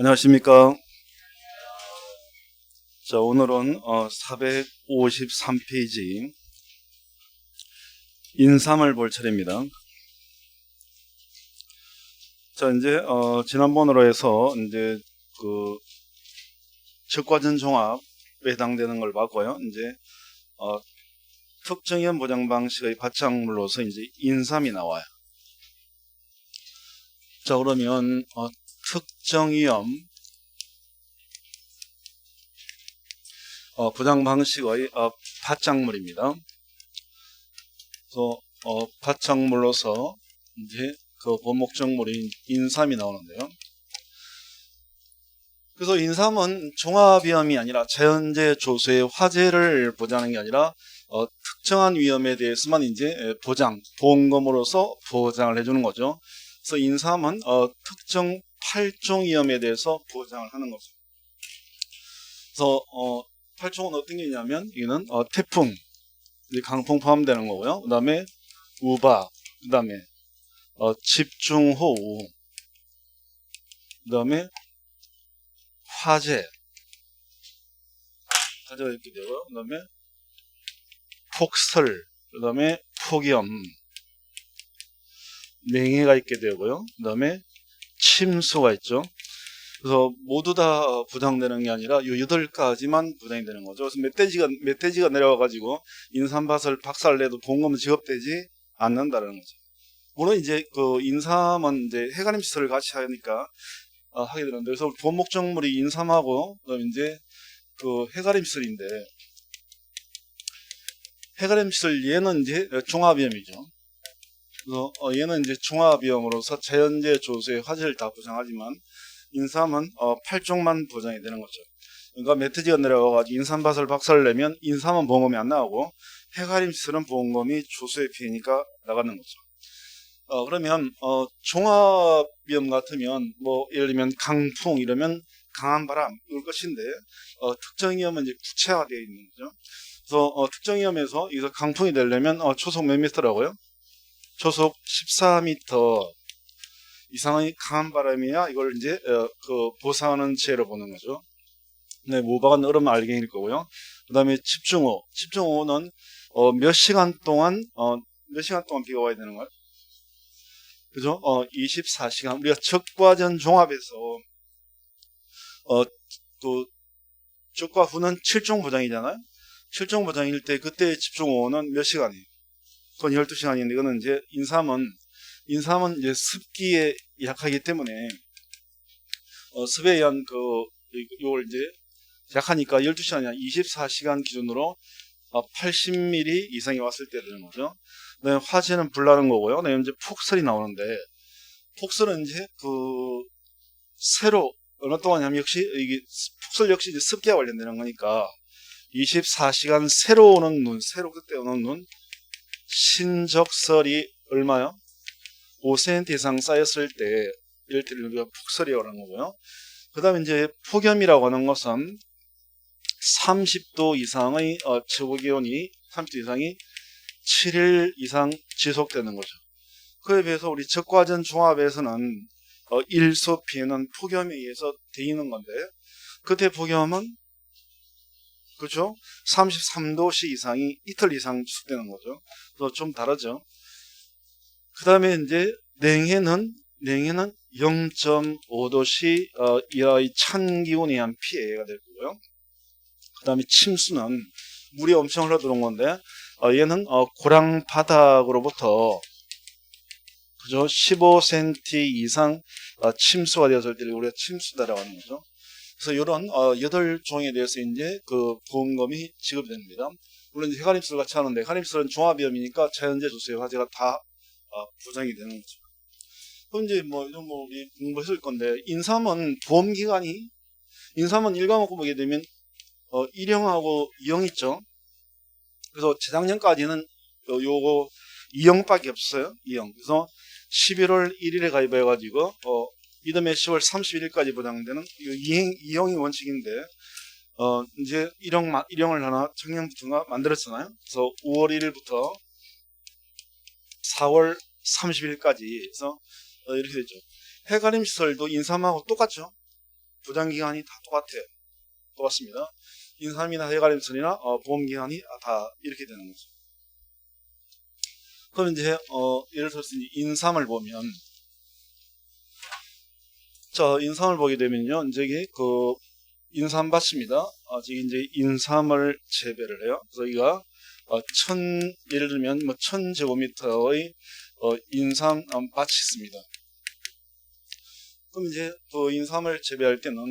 안녕하십니까. 자, 오늘은 453페이지 인삼을 볼 차례입니다. 자, 이제 지난번으로 해서 이제 그 적과전 종합에 해당되는 걸 봤고요. 이제 특정위험 보장 방식의 바탕물로서 이제 인삼이 나와요. 자, 그러면 특정위험 보장 방식의 바탕물입니다. 그래서 바탕물로서 이제 그 본목적물인 인삼이 나오는데요. 그래서 인삼은 종합위험이 아니라 자연재해 조소의 화재를 보장하는 게 아니라 특정한 위험에 대해서만 이제 보험금으로서 보장을 해주는 거죠. 그래서 인삼은 특정 8종 위험에 대해서 보장을 하는 거죠. 그래서 8종은 어떤 게 있냐면 이거는 태풍, 강풍 포함되는 거고요. 그 다음에 우박, 그 다음에 집중호우, 그 다음에 화재가 있게 되고요. 그 다음에 폭설, 그 다음에 폭염, 맹해가 있게 되고요. 그 다음에 침수가 있죠. 그래서 모두 다 부담되는 게 아니라 이 8가지만 부담이 되는 거죠. 그래서 멧돼지가 내려와가지고 인삼밭을 박살내도 보험금은 지급되지 않는다는 거죠. 물론 이제 그 인삼은 이제 해가림 시설을 같이 하니까 하게 되는데, 그래서 본목적물이 인삼하고 그다음 이제 그 해가림 시설인데, 해가림 시설 얘는 이제 종합위험이죠. 그래서 얘는 이제 종합위험으로서 자연재해 조소의 화재를 다 보장하지만 인삼은 8종만 보장이 되는 거죠. 그러니까 멧돼지가 내려와가지고 인삼밭을 박살내면 인삼은 보험금이 안 나오고 해가림 시설은 보험금이 조소의 피해니까 나가는 거죠. 그러면 종합위험 같으면 뭐 예를 들면 강풍 이러면 강한 바람 이럴 것인데, 특정위험은 이제 구체화되어 있는 거죠. 그래서 특정위험에서 여기서 강풍이 되려면 초속 몇 미터라고요? 초속 14m 이상의 강한 바람이야 이걸 이제 그 보상하는 지혜로 보는 거죠. 네, 우박은 얼음 알갱이일 거고요. 그 다음에 집중호우는 몇 시간 동안 비가 와야 되는 거예요? 그죠? 24시간. 우리가 적과전 종합에서 또 적과 후는 7종 보장이잖아요. 7종 보장일 때 그때 집중호우는 몇 시간이에요? 그건 12시간인데, 이거는 이제 인삼은 이제 습기에 약하기 때문에 습에 의한 요걸 이제 약하니까 12시간이 아니라 24시간 기준으로 80mm 이상이 왔을 때 되는 거죠. 그다음에 화재는 불나는 거고요. 그다음에 이제 폭설이 나오는데, 폭설은 이제 새로 어느 동안 하면 역시 이게 폭설 역시 이제 습기와 관련되는 거니까 24시간 새로 오는 눈, 새로 그때 오는 눈, 신적설이 얼마요? 5cm 이상 쌓였을 때 이럴 때를 우리가 폭설이라고 하는 거고요. 그 다음에 이제 폭염이라고 하는 것은 30도 이상의 최고기온이 30도 이상이 7일 이상 지속되는 거죠. 그에 비해서 우리 적과전 종합에서는 일소 피해는 폭염에 의해서 되는 건데, 그때 폭염은 그렇죠? 33도씨 이상이 이틀 이상 지속되는 거죠. 그래서 좀 다르죠. 그 다음에 이제 냉해는 0.5도씨 이하의 찬 기온에 의한 피해가 될 거고요. 그 다음에 침수는 물이 엄청 흘러 들어온 건데, 얘는 고랑 바닥으로부터 그죠? 15cm 이상 침수가 되었을 때 우리가 침수다라고 하는 거죠. 그래서 이런 8종에 대해서 이제 그 보험금이 지급됩니다. 물론 해가림시설 같이 하는데, 해가림시설은 종합위험이니까 자연재해 조소의 화재가 다 보장이 되는 거죠. 그럼 이제 이런 우리 공부했을 건데, 인삼은 보험기간이, 인삼은 1과목 보게 되면 1형하고 2형 있죠. 그래서 재작년까지는 요거 2형밖에 없어요. 2형. 그래서 11월 1일에 가입해가지고 이듬해 10월 31일까지 보장되는 2형이 원칙인데, 이제 1형을 하나 작년부터 만들었잖아요. 그래서 5월 1일부터 4월 30일까지 해서 이렇게 되죠. 해가림 시설도 인삼하고 똑같죠. 보장기간이 다 똑같습니다. 인삼이나 해가림선이나 보험기간이 다 이렇게 되는 거죠. 그럼 이제 예를 들어서 인삼을 보면, 자, 인삼을 보게 되면요, 이제 이게 그 인삼밭입니다. 지금 이제 인삼을 재배를 해요. 그래서 여기가 예를 들면 뭐 1000제곱미터의 인삼 밭이 있습니다. 그럼 이제 그 인삼을 재배할 때는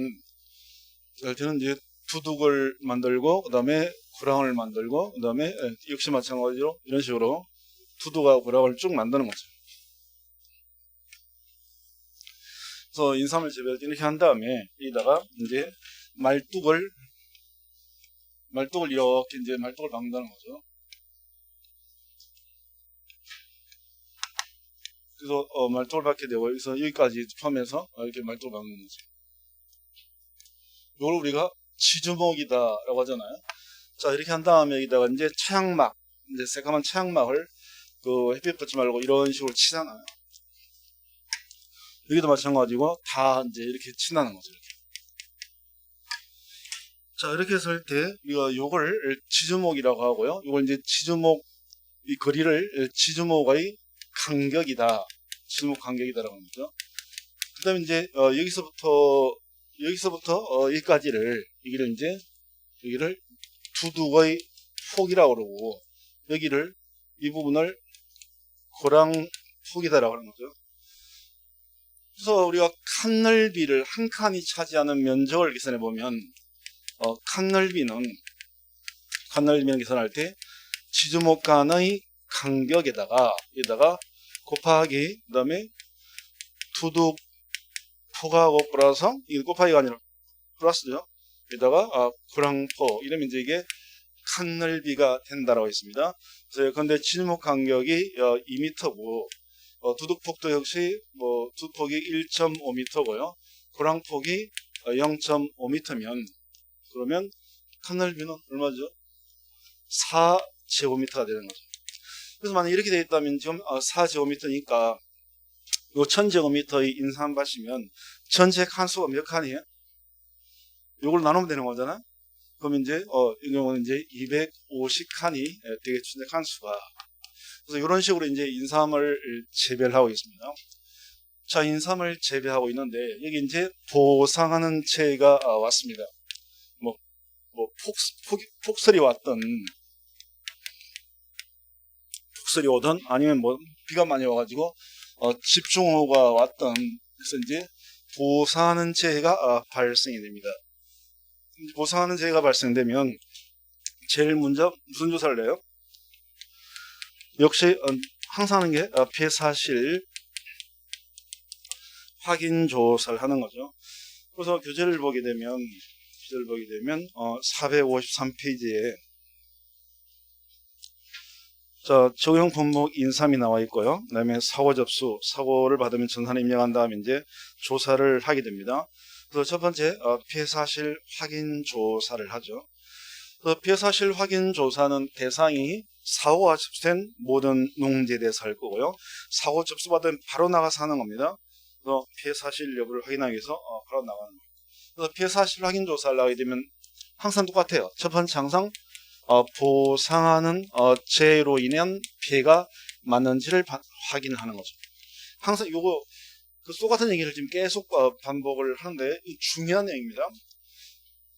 이제 두둑을 만들고, 그 다음에 구랑을 만들고, 그 다음에 역시 마찬가지로 이런 식으로 두둑과 구랑을 쭉 만드는 거죠. 그래서 인삼을 재배할 때 이렇게 한 다음에 여기다가 이제 말뚝을 이렇게 이제 말뚝을 박는다는 거죠. 그래서 말뚝을 박게 되고, 여기서 여기까지 포함해서 이렇게 말뚝을 박는 거죠. 이걸 우리가 지주목이다라고 하잖아요. 자, 이렇게 한 다음에 여기다가 이제 차양막, 이제 새까만 차양막을 그 햇빛 받지 말고 이런 식으로 치잖아요. 여기도 마찬가지고 다 이제 이렇게 친다는 거죠. 이렇게. 자, 이렇게 했을 때 우리가 요걸 지주목이라고 하고요. 이걸 이제 지주목, 이 거리를 지주목의 간격이다. 지주목 간격이다라고 합니다. 그 다음에 이제 여기서부터 여기까지를 여기를 두둑의 폭이라고 그러고, 이 부분을 고랑폭이다라고 하는 거죠. 그래서 우리가 칸 넓이를 한 칸이 차지하는 면적을 계산해 보면, 칸 넓이는 계산할 때 지주목 간의 간격에다가 곱하기, 그 다음에 두둑 폭하고 플러스, 이게 곱하기가 아니라 플러스죠. 여기다가 구랑포, 이러면 이제 이게 칸 넓이가 된다라고 했습니다. 그래서 근데 지주목 간격이 2m고, 두둑폭도 역시 두폭이 1.5m고요. 구랑폭이 0.5m면, 그러면 칸 넓이는 얼마죠? 4제곱미터가 되는 거죠. 그래서 만약 이렇게 되어 있다면 지금 4제곱미터니까 요 1000제곱미터의 인삼밭이면 전체 칸수가 몇 칸이에요? 요걸 나누면 되는 거잖아. 그러면 이제 이 경우는 이제 250칸이 되겠죠. 칸수가. 그래서 이런 식으로 이제 인삼을 재배를 하고 있습니다. 자, 인삼을 재배하고 있는데 여기 이제 보상하는 채가 왔습니다. 폭설이 오든 아니면 비가 많이 와가지고 집중호우가 왔던, 그래서 이제 보상하는 재해가 발생이 됩니다. 보상하는 재해가 발생되면 제일 먼저 무슨 조사를 해요? 역시 항상 하는 게 피해 사실 확인 조사를 하는 거죠. 그래서 교재를 보게 되면 453페이지에 자, 적용 품목 인삼이 나와 있고요. 그 다음에 사고 접수, 사고를 받으면 전산에 입력한 다음에 이제 조사를 하게 됩니다. 그래서 첫 번째 피해 사실 확인 조사를 하죠. 피해 사실 확인 조사는 대상이 사고가 접수된 모든 농지대에서 할 거고요. 사고 접수받으면 바로 나가서 하는 겁니다. 그래서 피해 사실 여부를 확인하기 위해서 바로 나가는 거예요. 그래서 피해 사실 확인 조사를 하게 되면 항상 똑같아요. 첫 번째 항상 보상하는 재해로 인한 피해가 맞는지를 확인하는 거죠. 항상 요거 똑같은 얘기를 지금 계속 반복을 하는데 중요한 내용입니다.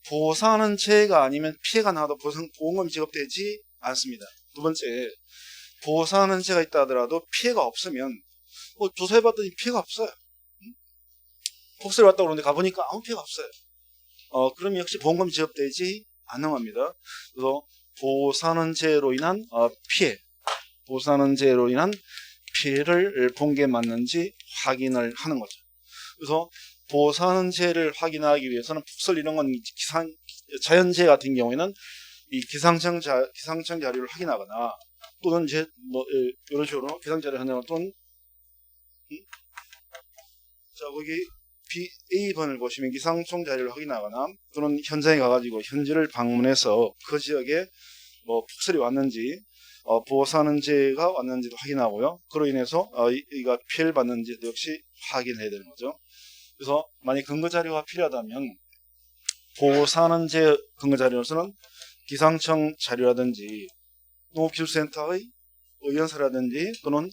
보상하는 재해가 아니면 피해가 나와도 보험금이 지급되지 않습니다. 두 번째, 보상하는 재해가 있다 하더라도 피해가 없으면 조사해봤더니 피해가 없어요. 폭설이 왔다고 그러는데 가보니까 아무 피해가 없어요. 그럼 역시 보험금이 지급되지 않는 겁니다. 그래서 보상하는 재해로 인한 피해를 본 게 맞는지 확인을 하는 거죠. 그래서 보상하는 재해를 확인하기 위해서는 폭설 이런 건 자연재해 같은 경우에는 이 기상청 자료를 확인하거나 또는 이제 이런 식으로 기상 자료를 확인하거나 또는 자 거기 A번을 보시면 기상청 자료를 확인하거나 또는 현장에 가가지고 현지를 방문해서 그 지역에 폭설이 왔는지 보상하는 재해가 왔는지도 확인하고요. 그로 인해서 이가 피해를 받는지도 역시 확인해야 되는 거죠. 그래서 만약 근거 자료가 필요하다면 보호사는제 근거 자료로서는 기상청 자료라든지 농업기술센터의 의견서라든지 또는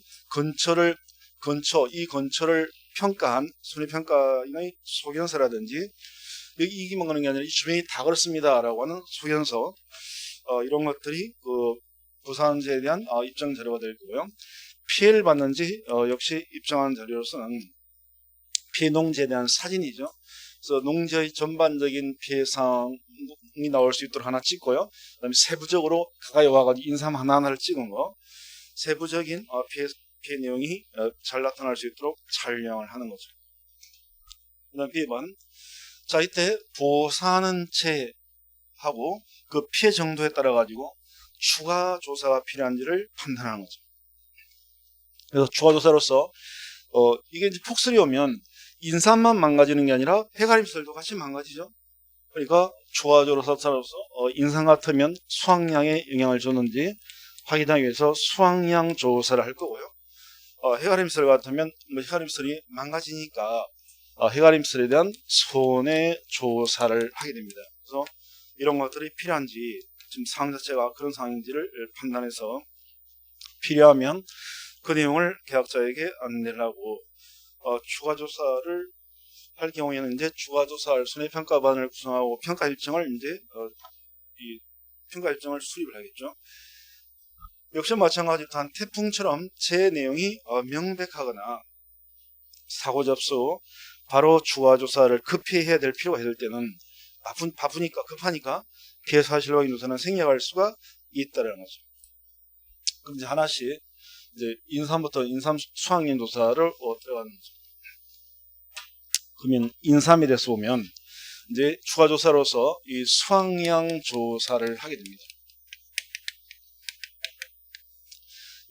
이 근처를 평가한 손해평가인의 소견서라든지 여기 이기만 그런 게 아니라 이 주변이 다 그렇습니다 라고 하는 소견서 이런 것들이 그 부산제에 대한 입증 자료가 될 거고요. 피해를 받는지 역시 입증하는 자료로서는 피해 농지에 대한 사진이죠. 그래서 농지의 전반적인 피해 사항이 나올 수 있도록 하나 찍고요. 그다음에 세부적으로 가까이 와가지고 인삼 하나하나를 찍은 거, 세부적인 피해 내용이 잘 나타날 수 있도록 촬영을 하는 거죠. 그다음 B번. 자, 이때 보호사는 채하고 그 피해 정도에 따라 가지고 추가 조사가 필요한지를 판단하는 거죠. 그래서 추가 조사로서 이게 이제 폭설이 오면 인삼만 망가지는 게 아니라 해가림설도 같이 망가지죠. 그러니까 추가 조사로서 인삼 같으면 수확량에 영향을 줬는지 확인하기 위해서 수확량 조사를 할 거고요. 해가림설 같으면 해가림설이 망가지니까 해가림설에 대한 손해 조사를 하게 됩니다. 그래서 이런 것들이 필요한지 지금 상황 자체가 그런 상황인지를 판단해서 필요하면 그 내용을 계약자에게 안내를 하고 추가 조사를 할 경우에는 이제 추가 조사할 손해평가반을 구성하고 평가 일정을 이제 이 평가 일정을 수립을 하겠죠. 역시 마찬가지로 단 태풍처럼 제 내용이 명백하거나 사고 접수 바로 추가 조사를 급히 해야 될 필요가 있을 때는 바쁘니까 급하니까 피해 사실 확인 조사는 생략할 수가 있다는 거죠. 그럼 이제 하나씩 이제 인삼부터 인삼 수확량 조사를 들어가는 거죠. 그러면 인삼에 대해서 보면 이제 추가 조사로서 이 수확량 조사를 하게 됩니다.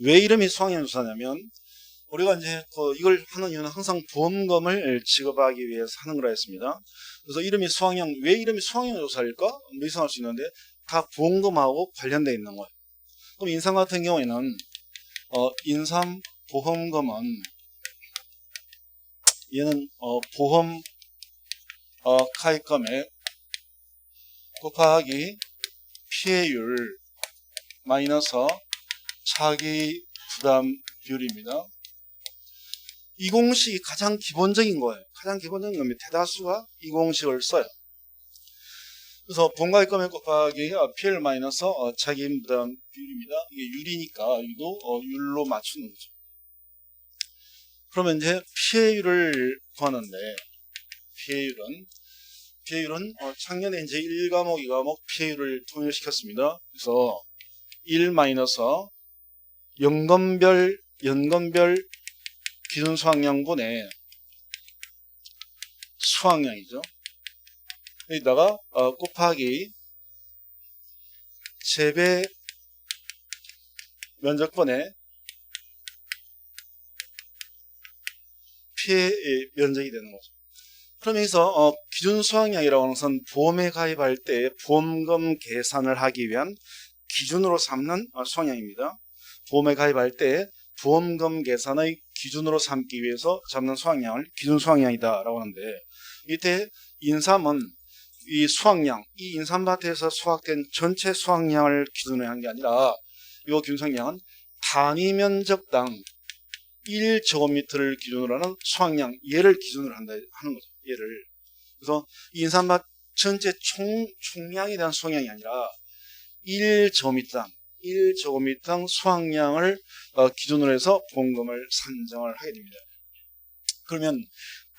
왜 이름이 수확량 조사냐면 우리가 이제 이걸 하는 이유는 항상 보험금을 지급하기 위해서 하는 거라 했습니다. 그래서 왜 이름이 수확량 조사일까? 의심할 수 있는데 다 보험금하고 관련되어 있는 거예요. 그럼 인삼 같은 경우에는 인삼 보험금은 얘는 보험 가입금액 곱하기 피해율 마이너스 차기 부담 비율입니다. 이 공식이 가장 기본적인 거예요. 가장 기본적인 겁니다. 대다수가 이 공식을 써요. 그래서 보험가입금액 곱하기 피해율 마이너스 차기 부담 비율입니다. 이게 율이니까 여기도 율로 맞추는 거죠. 그러면 이제 피해율을 구하는데 피해율은 작년에 이제 1과목, 2과목 피해율을 통일시켰습니다. 그래서 1 마이너스 연금별 기준 수확량분의 수확량이죠. 여기다가 곱하기 재배 면적분의 피해 면적이 되는 거죠. 그럼 여기서 기준 수확량이라고 하는 것은 보험에 가입할 때 보험금 계산을 하기 위한 기준으로 삼는 수확량입니다. 보험에 가입할 때 보험금 계산의 기준으로 삼기 위해서 잡는 수확량을 기준 수확량이다 라고 하는데, 이때 인삼은 이 수확량, 이 인삼밭에서 수확된 전체 수확량을 기준으로 한 게 아니라 이 기준 수확량은 단위 면적당 1제곱미터를 기준으로 하는 수확량, 얘를 기준으로 한다 하는 거죠. 얘를. 그래서 이 인삼밭 전체 총량에 대한 수확량이 아니라 1제곱미터당 수확량을 기준으로 해서 보험금을 산정을 하게 됩니다. 그러면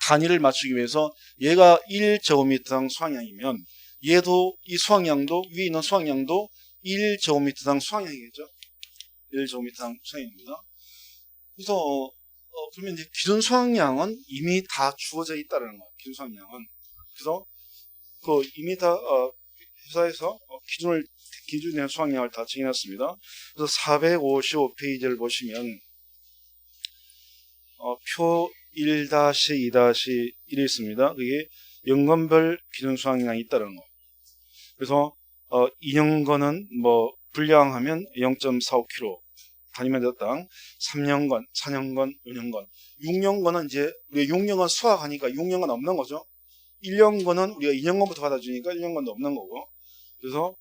단위를 맞추기 위해서 얘가 1제곱미터당 수확량이면 얘도 이 수확량도 위에 있는 수확량도 1제곱미터당 수확량이겠죠. 1제곱미터당 수확량입니다. 그래서 그러면 이제 기준 수확량은 이미 다 주어져 있다는 거예요. 기준 수확량은. 그래서 이미 다 회사에서 기준에 대한 수확량을 다 정해놨습니다. 그래서 455페이지를 보시면 표 1-2-1이 있습니다. 그게 연건별 기준 수확량이 있다는 거. 그래서 2년건은 불량하면 0.45kg, 단위면적당 3년권, 4년권, 5년권, 6년권은 이제 우리가 6년권 수학하니까 6년권 없는 거죠. 1년권은 우리가 2년권부터 받아주니까 1년권도 없는 거고. 그래서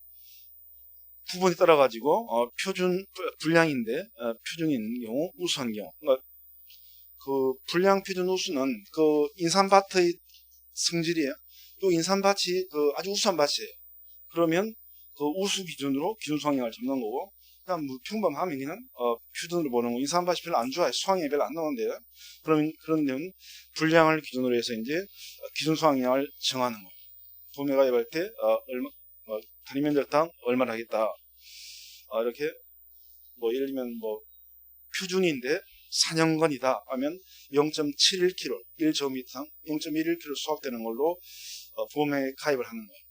구분이 따라가지고 표준 불량인데 표준인 경우 우수한 경우. 그러니까 그 불량 표준 우수는 그 인삼밭의 성질이에요. 또 인삼밭이 그 아주 우수한 밭이에요. 그러면 그 우수 기준으로 기준 수확량을 잡는 거고, 그다음 평범하면 표준으로 보는 거. 인삼밭이 별로 안 좋아요. 수확량이 별로 안 나오는데요. 그런 데는 불량을 기준으로 해서 이제 기준 수확량을 정하는 거예요. 도매 가입할 때 얼마 단위 면적당 얼마를 하겠다. 이렇게 뭐 예를 들면 뭐 표준인데 4년권이다 하면 0.71kg, 1제곱미터당 0.11kg 수확되는 걸로 보험에 가입을 하는 거예요.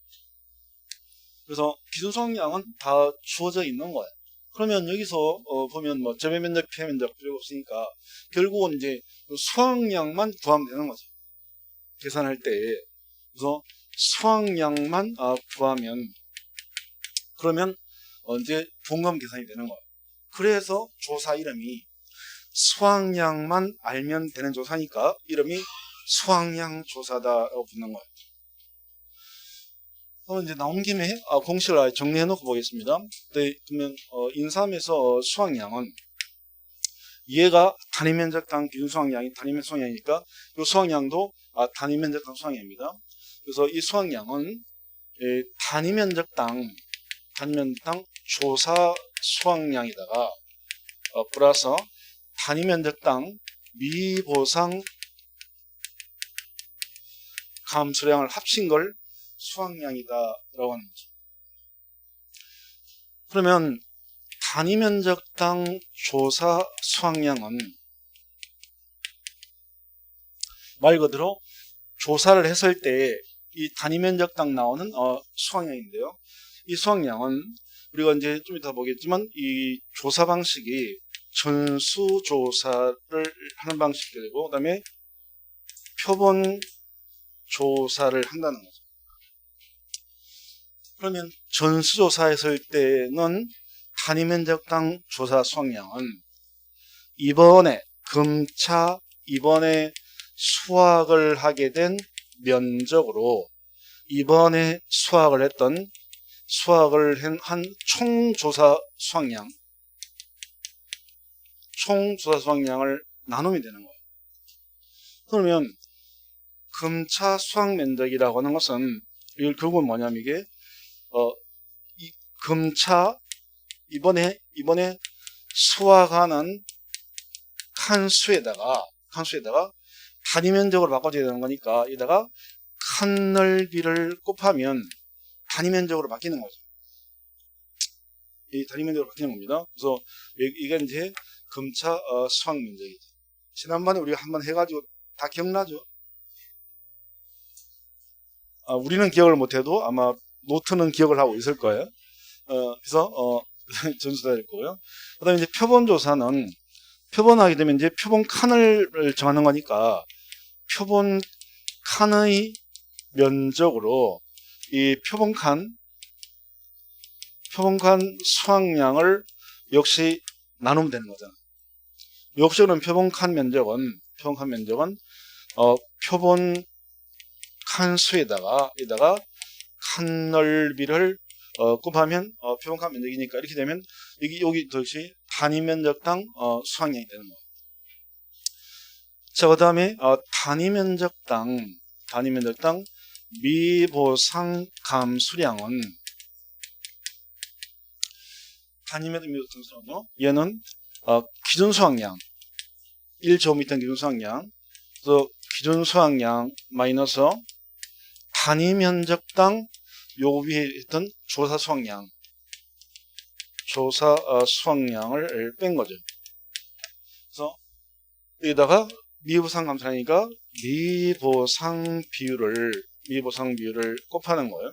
그래서 기준 수확량은 다 주어져 있는 거예요. 그러면 여기서 보면 뭐 재배 면적, 피해 면적 필요 없으니까 결국은 이제 수확량만 구하면 되는 거죠. 계산할 때. 그래서 수확량만 구하면 그러면 이제 종금 계산이 되는 거예요. 그래서 조사 이름이 수확량만 알면 되는 조사니까 이름이 수확량 조사다라고 붙는 거예요. 그럼 이제 나온 김에 공식을 정리해 놓고 보겠습니다. 그러면 인삼에서 수확량은 얘가 단위 면적당 기준 수확량이 단위 면적 수확량이니까 이 수확량도 단위 면적당 수확량입니다. 그래서 이 수확량은 단위 면적당 조사 수확량에다가 플러스 단위 면적당 미보상 감소량을 합친 걸 수확량이다라고 하는 거죠. 그러면 단위 면적당 조사 수확량은 말 그대로 조사를 했을 때 이 단위 면적당 나오는 수확량인데요. 이 수확량은 우리가 이제 좀 이따 보겠지만 이 조사 방식이 전수조사를 하는 방식이 되고 그다음에 표본 조사를 한다는 거죠. 그러면 전수조사했을 때는 단위 면적당 조사 수확량은 이번에 수확을 하게 된 면적으로 이번에 수확을 한 총조사 수확량을 나누면 되는 거예요. 그러면 금차 수확 면적이라고 하는 것은 이걸 결국은 뭐냐면 이게 이 금차 이번에 수확하는 칸수에다가 단위 면적으로 바꿔줘야 되는 거니까 여기다가 칸 넓이를 곱하면 단위 면적으로 바뀌는 거죠. 이 단위 면적으로 바뀌는 겁니다. 그래서 이게 이제 금차 수확 면적이죠. 지난번에 우리가 한번 해가지고 다 기억나죠? 우리는 기억을 못해도 아마 노트는 기억을 하고 있을 거예요. 그래서 전수가 될 거고요. 그 다음에 이제 표본조사는 표본하게 되면 이제 표본 칸을 정하는 거니까 표본 칸의 면적으로 이 표본 칸 수확량을 역시 나누면 되는 거잖아. 역시 그럼 표본 칸 면적은 표본 칸 수에다가 칸 넓이를 곱하면 표본 칸 면적이니까 이렇게 되면 여기 역시 단위 면적당 수확량이 되는 거예요. 자, 그 다음에 단위 면적당 미보상 감수량은 단위 면적당 수량은요. 얘는 기준 수확량 1제곱미터 기준 수확량 그래서 기준 수확량 마이너스 단위 면적당 요 위에 있던 조사 수확량을 뺀 거죠. 그래서 여기다가 미보상 감소하니까 미보상 비율을 곱하는 거예요.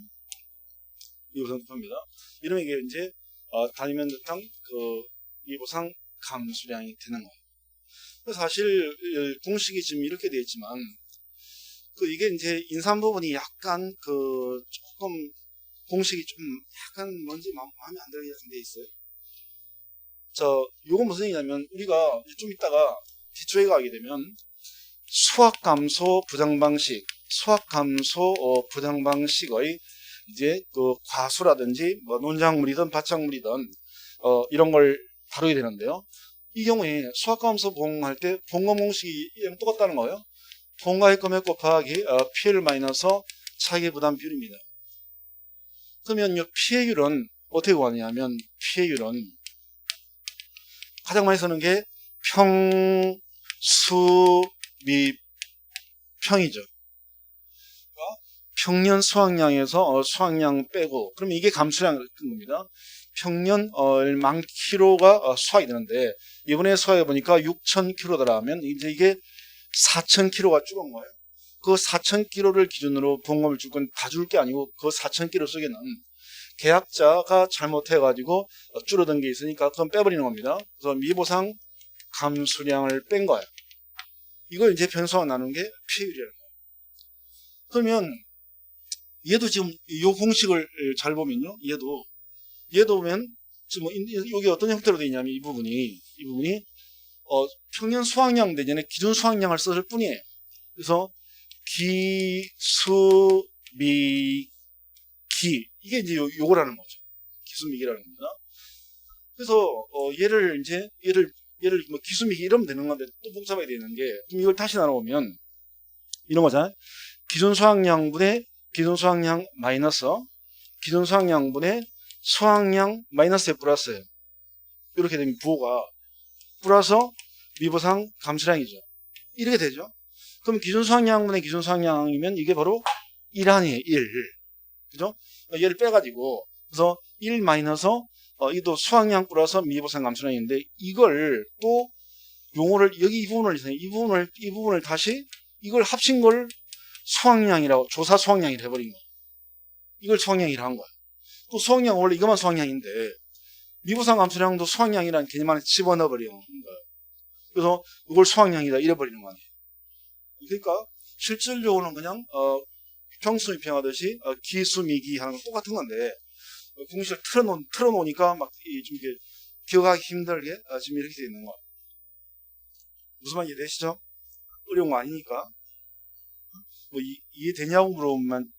미보상 곱합니다. 이러면 이게 이제 단위 면적당 그 미보상 감소량이 되는 거예요. 그래서 사실 공식이 지금 이렇게 되어 있지만 이게 이제 인삼 부분이 약간 조금 공식이 좀 약간 뭔지 마음에 안 들게 돼 있어요. 요건 무슨 얘기냐면, 우리가 좀 이따가 기초에 가게 되면, 수학감소 부정방식, 수학감소 부정방식의 이제 그 과수라든지, 뭐 논작물이든 밭작물이든, 이런 걸 다루게 되는데요. 이 경우에 수학감소 부응할 때 부응검 공식이 똑같다는 거예요. 부응가의 금액 곱하기 PL 마이너스 차기 부담 비율입니다. 그러면 이 피해율은 어떻게 구하냐면, 피해율은 가장 많이 쓰는 게 평, 수, 미, 평이죠. 그러니까 평년 수확량에서 수확량 빼고, 그러면 이게 감수량을 겁니다. 평년 만 킬로가 수확이 되는데, 이번에 수확해 보니까 6,000kg더라 하면 이제 이게 4,000kg가 줄은 거예요. 그 4,000kg를 기준으로 부응금을 줄 건 다 줄 게 아니고, 그 4,000kg 속에는 계약자가 잘못해가지고 줄어든 게 있으니까 그건 빼버리는 겁니다. 그래서 미보상 감수량을 뺀 거예요. 이걸 이제 변수와 나눈 게 피해율이라는 거예요. 그러면 얘도 지금 이 공식을 잘 보면요, 얘도 보면 지금 이게 어떤 형태로 되어 있냐면, 이 부분이 평년 수확량 대신에 기준 수확량을 썼을 뿐이에요. 그래서 기, 수, 미, 기, 이게 이제 요거라는 거죠. 기수미기라는 겁니다. 그래서 얘를 뭐 기수미기 이러면 되는 건데, 또 복잡하게 되는 게, 그럼 이걸 다시 나눠보면 이런 거잖아요. 기준 수확량분의 기준 수확량 마이너스 기준 수확량분의 수확량 마이너스에 플러스예요. 이렇게 되면 부호가 플러스 미보상 감수량이죠. 이렇게 되죠. 그럼 기준 수확량분의 기준 수확량이면 이게 바로 1 아니에요. 1. 그죠? 얘를 빼가지고, 그래서 1 마이너스 이도 수확량 플러스 미보상 감수량인데, 이걸 또 용어를 여기 이 부분을 다시 이걸 합친 걸 수확량이라고, 조사 수확량이라 해버린 거예요. 이걸 수확량이라 한 거예요. 또 수확량 원래 이것만 수확량인데 미보상 감수량도 수확량이라는 개념 안에 집어넣어버리는 거예요. 그래서 이걸 수확량이다 이래버리는 거 아니에요. 그러니까 실질적으로는 그냥 평수 입평하듯이 기수미기 하는 건 똑같은 건데, 공식을 틀어놓으니까 막 좀 이렇게 기억하기 힘들게 지금 이렇게 되어 있는 거예요. 무슨 말인지 이해되시죠? 어려운 거 아니니까. 뭐 이해되냐고 물어보면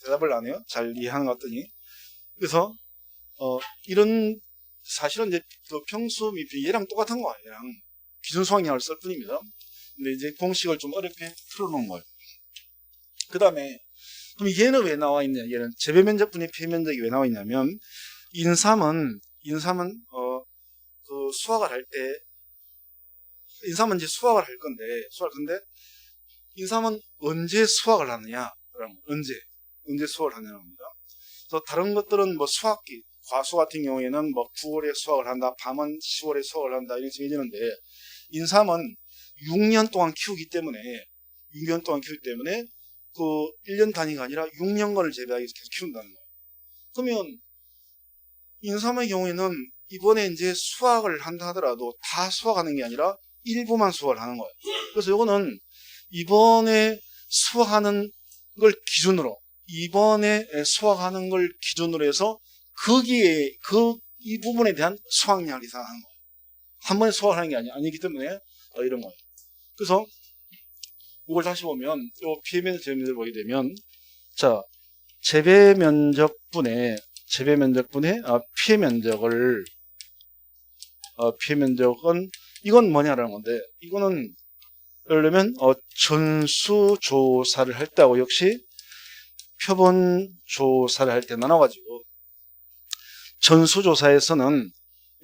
대답을 안 해요. 잘 이해하는 것 같더니. 그래서 이런 사실은 이제 그 평수 미평 얘랑 똑같은 거예요. 얘랑 기준 수확량을 쓸 뿐입니다. 근데 이제 공식을 좀 어렵게 틀어놓은 거예요. 그 다음에 그럼 얘는 왜 나와 있냐? 얘는 재배 면적분의 피해 면적이 왜 나와 있냐면, 인삼은 그 수확을 할 때, 인삼은 이제 수확을 할 건데 인삼은 언제 수확을 하느냐? 그럼 언제 수확을 하느냐는 겁니다. 그래서 다른 것들은 뭐 수확기, 과수 같은 경우에는 뭐 9월에 수확을 한다, 밤은 10월에 수확을 한다 이렇게 정해지는데, 인삼은 6년 동안 키우기 때문에 그 1년 단위가 아니라 6년간을 재배하기 위해서 계속 키운다는 거예요. 그러면 인삼의 경우에는 이번에 이제 수확을 한다 하더라도 다 수확하는 게 아니라 일부만 수확을 하는 거예요. 그래서 이거는 이번에 수확하는 걸 기준으로 해서 거기에 이 부분에 대한 수확량을 이상하는 거예요. 한 번에 수확하는 게 아니기 때문에 이런 거예요. 그래서 이걸 다시 보면 이 피해 면적, 재배 면적을 보게 되면, 자, 재배 면적분의 피해 면적을 피해 면적은 이건 뭐냐라는 건데, 이거는 예를 들면 전수조사를 할 때하고 역시 표본조사를 할 때 나눠가지고, 전수조사에서는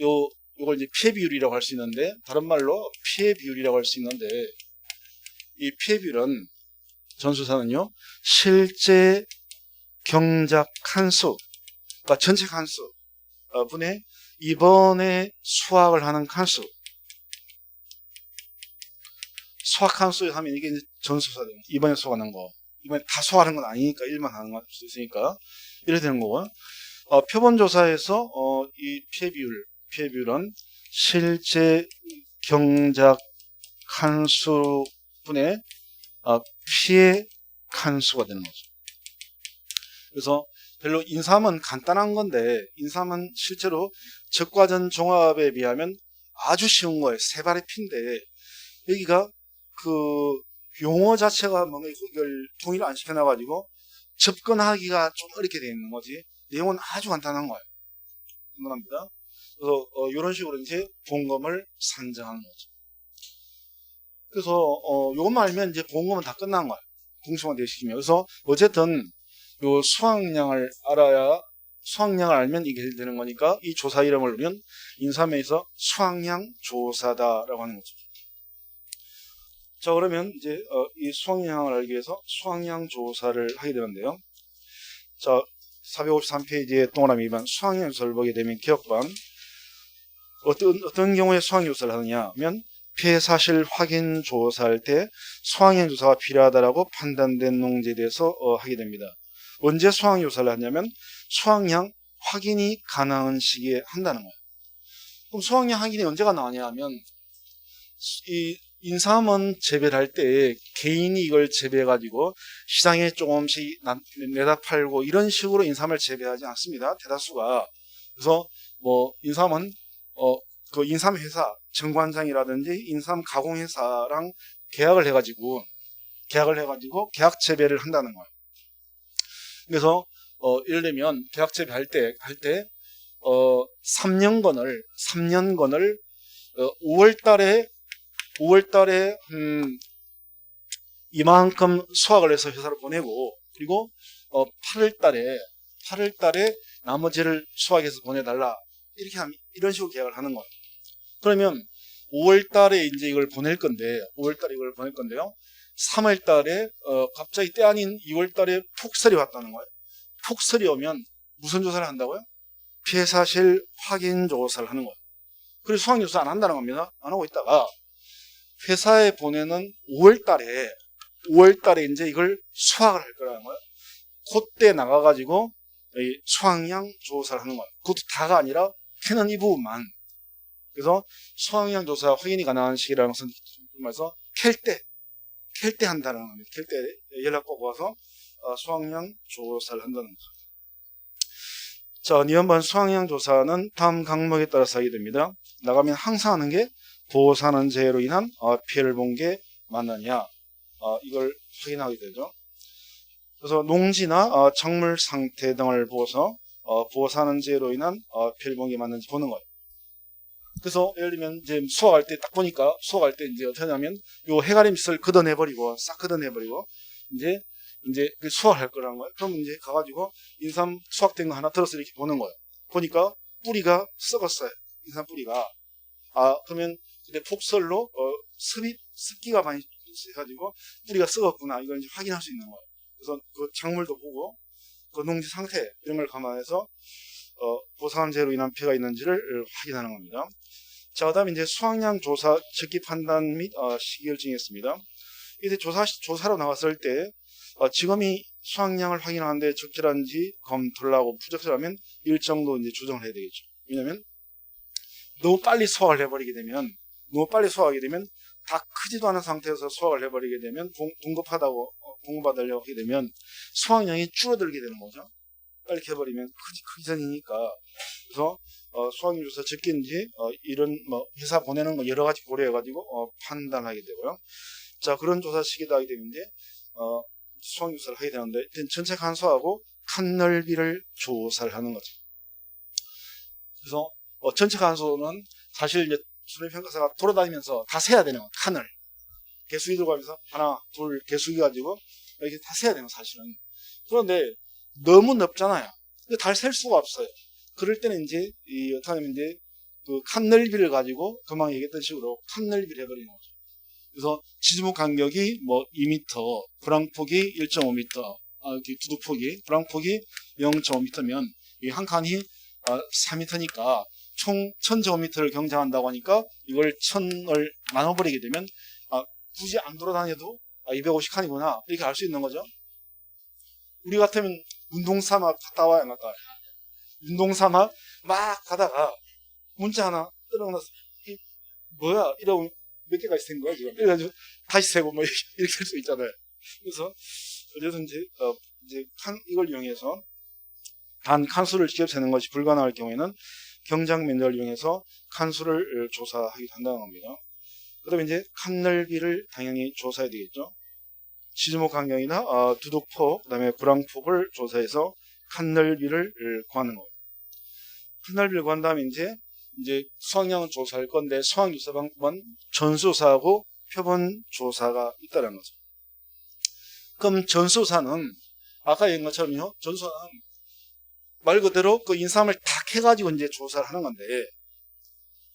요걸 이제 피해 비율이라고 할 수 있는데, 다른 말로 피해 비율이라고 할 수 있는데, 이 피해 비율은 전수사는요, 실제 경작 칸수, 그러니까 전체 칸수 분의 이번에 수확을 하는 칸수, 수확 칸수 하면 이게 이제 전수사죠. 이번에 수확하는 거, 이번에 다 수확하는 건 아니니까 일만 하는 걸 수 있으니까 이렇게 되는 거고요. 표본조사에서 이 피해 비율은 실제 경작 칸수 분의 피해 칸수가 되는 거죠. 그래서 별로 인삼은 간단한 건데 인삼은 실제로 적과전 종합에 비하면 아주 쉬운 거예요. 세 발의 피인데 여기가 그 용어 자체가 뭔가 이걸 통일을 안 시켜놔가지고 접근하기가 좀 어렵게 되어 있는 거지. 내용은 아주 간단한 거예요. 간단합니다. 그래서 이런 식으로 이제 보험금을 산정하는 거죠. 그래서 요것만 알면 이제 보험금은 다 끝난 거예요. 공식화되어 시키면. 그래서 어쨌든 요 수확량을 알아야 수확량을 알면 이게 되는 거니까 이 조사 이름을 넣으면 인삼에서 수확량 조사다라고 하는 거죠. 자, 그러면 이제 이 수확량을 알기 위해서 수확량 조사를 하게 되는데요. 자, 453페이지에 동그라미 2번 수확량 조사를 보게 되면 기억반 어떤 경우에 수확량 조사를 하느냐 하면 피해 사실 확인 조사할 때 수확량 조사가 필요하다라고 판단된 농지에 대해서 하게 됩니다. 언제 수확량 조사를 하냐면 수확량 확인이 가능한 시기에 한다는 거예요. 그럼 수확량 확인이 언제가 나오냐 하면 이 인삼은 재배를 할 때 개인이 이걸 재배해가지고 시장에 조금씩 내다 팔고 이런 식으로 인삼을 재배하지 않습니다. 대다수가. 그래서 뭐 인삼은 그 인삼 회사 정관장이라든지 인삼 가공 회사랑 계약을 해가지고 계약 재배를 한다는 거예요. 그래서 예를 들면 계약 재배할 때 3년건을 5월달에 이만큼 수확을 해서 회사로 보내고 그리고 8월달에 나머지를 수확해서 보내달라 이렇게 하면 이런 식으로 계약을 하는 거예요. 그러면 5월달에 이제 이걸 보낼 건데요. 3월달에 갑자기 때 아닌 2월달에 폭설이 왔다는 거예요. 폭설이 오면 무슨 조사를 한다고요? 피해 사실 확인 조사를 하는 거예요. 그리고 수확 조사 안 한다는 겁니다. 안 하고 있다가 회사에 보내는 5월달에 이제 이걸 수확을 할 거라는 거예요. 그때 나가가지고 수확량 조사를 하는 거예요. 그것도 다가 아니라 캐는 이 부분만. 그래서 수확량 조사 확인이 가능한 시기라는 것은 말해서 캘 때 한다는 겁니다. 캘 때 연락 보고 와서 수확량 조사를 한다는 거죠. 자, 니은반 수확량 조사는 다음 항목에 따라서 하게 됩니다. 나가면 항상 하는 게 보호사는 재해로 인한 피해를 본 게 맞느냐 이걸 확인하게 되죠. 그래서 농지나 작물 상태 등을 보고서 보호사는 재해로 인한 피해를 본 게 맞는지 보는 거예요. 그래서 예를 들면 이제 수확할 때 딱 보니까 수확할 때 이제 어떻게 하냐면 요 해가리 밑을 싹 걷어내버리고 이제 그 수확할 거라는 거예요. 그럼 이제 가가지고 인삼 수확된 거 하나 들어서 이렇게 보는 거예요. 보니까 뿌리가 썩었어요. 인삼 뿌리가. 그러면 근데 폭설로 습기가 많이 해가지고 뿌리가 썩었구나 이걸 이제 확인할 수 있는 거예요. 그래서 그 작물도 보고 그 농지 상태 이런 걸 감안해서 보상재로 인한 피해가 있는지를 확인하는 겁니다. 자, 그다음에 이제 수확량 조사 적기 판단 및 시기결정이 있습니다. 이제 조사로 나왔을 때 지금이 수확량을 확인하는데 적절한지 검토를 하고 부적절하면 일정도 이제 조정을 해야 되겠죠. 왜냐하면 너무 빨리 수확을 해버리게 되면 다 크지도 않은 상태에서 수확을 해버리게 되면 공급받으려고 하게 되면 수확량이 줄어들게 되는 거죠. 빨리 해버리면 크기 전이니까. 그래서 수확량 조사 적기인지 이런 회사 보내는 거 여러 가지 고려해가지고 판단하게 되고요. 자, 그런 조사 시기도 하게 되는데 수확량 조사를 하게 되는데 전체 간수하고 칸 넓이를 조사를 하는 거죠. 그래서 전체 간수는 사실 이제 수련평가사가 돌아다니면서 다 세야 되는 거예요. 칸을 개수기 들고 가면서 하나 둘 개수기 가지고 이렇게 다 세야 되는 거예요. 사실은. 그런데 너무 넓잖아요. 다 셀 수가 없어요. 그럴 때는 이제 어떻게 하냐면 이제 그 칸 넓이를 가지고 금방 얘기했던 식으로 칸 넓이를 해버리는 거죠. 그래서 지지목 간격이 2m, 브랑폭이 1.5m, 이렇게 두둑폭이 브랑폭이 0.5m면 이 한 칸이 4m니까 총 1000제곱미터를 경작한다고 하니까 이걸 1000을 나눠버리게 되면 굳이 안 돌아다녀도 250칸이구나 이렇게 알 수 있는 거죠. 우리 같으면 운동삼아 갔다 와야 안 갈까요? 운동삼아 막 가다가 문자 하나 떨어져서 뭐야 이러면 몇 개가 있는 거야 지금. 그래가지고 다시 세고 이렇게 할 수 있잖아요. 그래서 어쨌든 이제 이걸 이용해서 단 칸수를 직접 세는 것이 불가능할 경우에는 경작 면적을 이용해서 칸수를 조사하기도 한다는 겁니다. 그 다음에 이제 칸 넓이를 당연히 조사해야 되겠죠. 지지목 간격이나 두둑폭, 그 다음에 구랑폭을 조사해서 칸 넓이를 구하는 거예요. 칸 넓이를 구한 다음에 이제 수확량을 조사할 건데 수확 조사 방법은 전수조사하고 표본조사가 있다는 거죠. 그럼 전수조사는 아까 얘기한 것처럼요. 전수조사는 말 그대로 그 인삼을 다 캐가지고 이제 조사를 하는 건데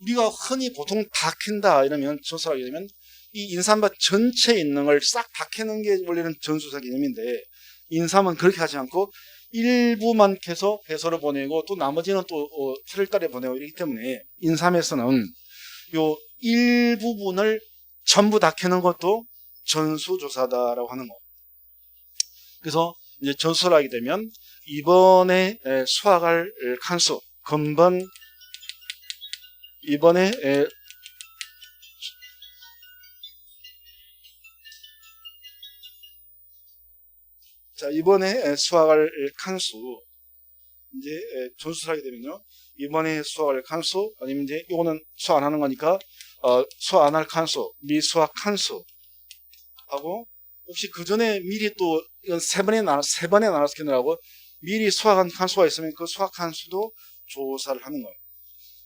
우리가 흔히 보통 다 캔다 이러면 조사를 하게 되면 이 인삼밭 전체에 있는 걸 싹 다 캐는 게 원래는 전수조사 개념인데 인삼은 그렇게 하지 않고 일부만 캐서 회사로 보내고 또 나머지는 또 8월달에 보내고 이렇기 때문에 인삼에서는 요 일부분을 전부 다 캐는 것도 전수조사다라고 하는 거. 그래서 이제 전수를 하게 되면 이번에 수확할 칸수 건번 이번에 이번에 수확할 칸수 이제 전수를 하게 되면요. 이번에 수확할 칸수 아니면 이제 이거는 수확 안 하는 거니까 수확 안 할 칸수 미수확 칸수 하고 혹시 그 전에 미리 또 이건 세 번에 나눠서 캐느라고 미리 수확한 칸수가 있으면 그 수확 칸수도 조사를 하는 거예요.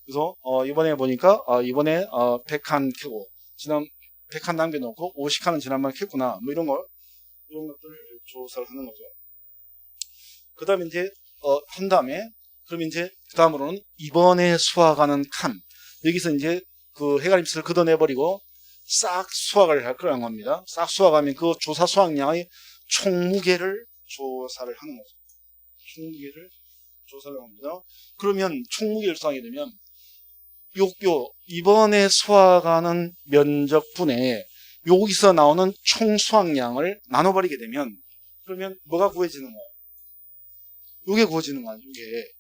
그래서 이번에 보니까 이번에 100칸 캐고 지난 100칸 남겨놓고 50칸은 지난번에 캤구나 뭐 이런 것들을 조사를 하는 거죠. 그 다음에 이제 한 다음에 그럼 이제 그 다음으로는 이번에 수확하는 칸 여기서 이제 그 해갈임수를 걷어내버리고 싹 수확을 할 거라는 겁니다. 싹 수확하면 그 조사 수확량의 총무게를 조사를 하는 거죠. 총무게를 조사를 합니다. 그러면 총무게를 수확하게 되면 이번에 수확하는 면적분에 여기서 나오는 총 수확량을 나눠버리게 되면 그러면 뭐가 구해지는 거예요? 요게 구해지는 거예요. 요게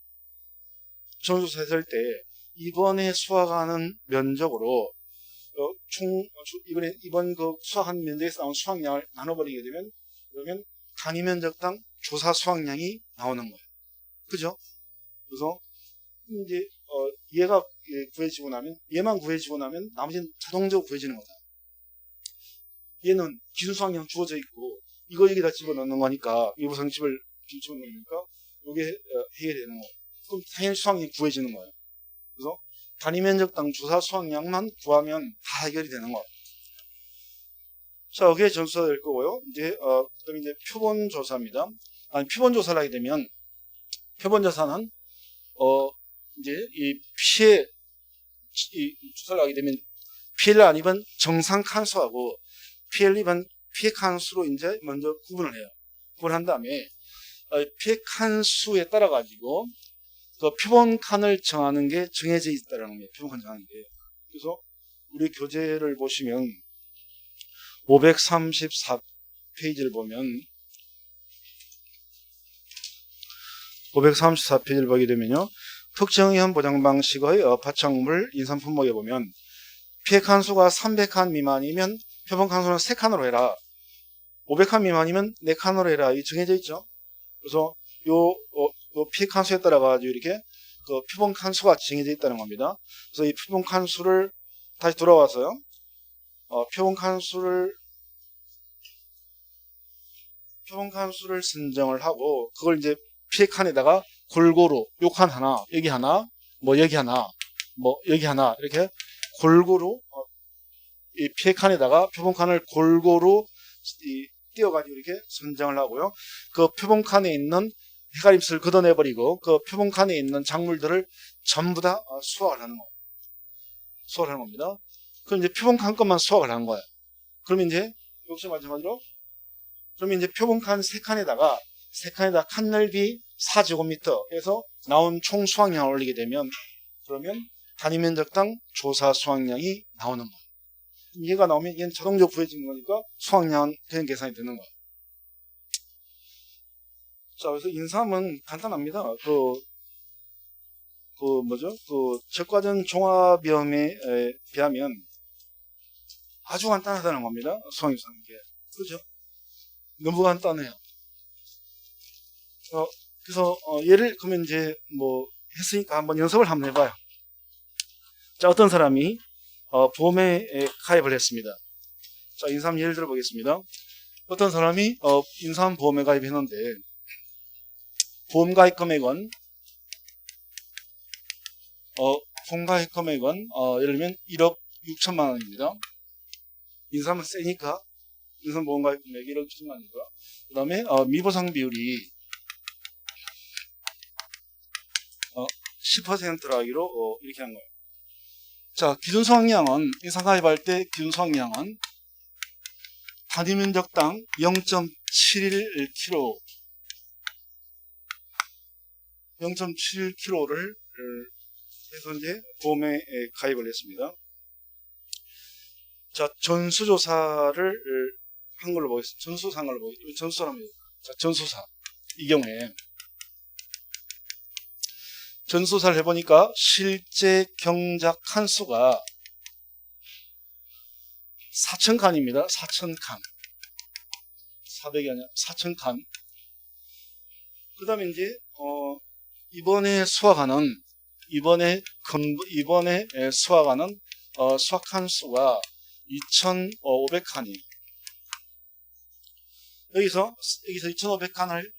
전수조사했을 때 이번에 수확하는 면적으로 이번 그 수확한 면적에서 나온 수확량을 나눠버리게 되면 그러면 단위 면적당 조사 수확량이 나오는 거예요. 그죠? 그래서 이제 얘가 구해지고 나면 얘만 구해지고 나면 나머지는 자동적으로 구해지는 거다. 얘는 기준 수확량 주어져 있고 이거 여기다 집어넣는 거니까 일부 성집을 집어넣으니까 이게 해결되는 거예요. 그럼 당연히 수확량이 구해지는 거예요. 그래서 단위 면적당 조사 수확량만 구하면 다 해결이 되는 거예요. 자, 여기에 전수가 될 거고요. 이제 그다음에 이제 표본 조사입니다. 표본 조사를 하게 되면 표본 조사는 이제 이 조사를 하게 되면 피해를 안 입은 정상 칸수하고 피해를 입은 피해 칸수로 이제 먼저 구분을 해요. 구분한 다음에 피해 칸수에 따라 가지고 그 표본 칸을 정하는 게 정해져 있다는 겁니다. 표본 칸 정하는 게. 그래서 우리 교재를 보시면 534페이지를 보면 534페이지를 보게 되면요. 특정형 보장 방식의 파창물 인삼 품목에 보면 피해 칸수가 300칸 미만이면 표본 칸수는 3칸으로 해라. 500칸 미만이면 4칸으로 해라. 이 정해져 있죠. 그래서 요 피해 칸수에 따라 가지고 이렇게 그 표본 칸수가 정해져 있다는 겁니다. 그래서 이 표본 칸수를 다시 돌아와서요. 표본 칸수를 선정을 하고 그걸 이제 피해 칸에다가 골고루 요 칸 하나, 여기 하나, 뭐 여기 하나, 뭐 여기 하나 이렇게 골고루 이 피해 칸에다가 표본 칸을 골고루 띄어가지고 이렇게 선정을 하고요. 그 표본 칸에 있는 해갈임수를 걷어내버리고 그 표본 칸에 있는 작물들을 전부 다 수확을 하는 거예요. 수확을 하는 겁니다. 그럼 이제 표본 칸 것만 수확을 하는 거예요. 그러면 이제 역시 마찬가지로 그러면 이제 표본 칸 3칸에다가 칸 넓이 4제곱미터 해서 나온 총 수확량을 올리게 되면 그러면 단위 면적당 조사 수확량이 나오는 거예요. 얘가 나오면 얘는 자동적으로 구해지는 거니까 수확량 그냥 계산이 되는 거예요. 자, 그래서 인삼은 간단합니다. 적과전 종합염에 비하면 아주 간단하다는 겁니다. 수확이 사는 게. 그죠? 너무 간단해요. 그래서 얘를 그러면 이제 뭐 했으니까 한번 연습을 한번 해봐요. 자, 어떤 사람이 보험에 가입을 했습니다. 자, 인삼 예를 들어 보겠습니다. 어떤 사람이 인삼 보험에 가입했는데 보험 가입 금액은 보험 가입 금액은 예를 들면 1억 6천만 원입니다. 인삼은 세니까 인삼 보험 가입 금액이 1억 6천만 원이고요. 그 다음에 미보상 비율이 10%로 하기로 이렇게 한 거예요. 자, 기준 수확량은 인삼 가입할 때 기준 수확량은 단위 면적당 0.71kg 0.71kg를 해서 이제 보험에 가입을 했습니다. 자, 전수조사를 한 걸로 보겠습니다. 전수조사 한 걸로 보겠습니다. 전수사랍니다. 자, 전수사. 이 경우에 전수사를 해보니까 실제 경작 칸수가 4,000칸입니다. 4,000칸. 400이 아니라 4,000칸. 그 다음에 이제, 이번에 수확하는, 이번에 수확하는, 수확한 수가 2,500칸이에요. 여기서 2,500칸을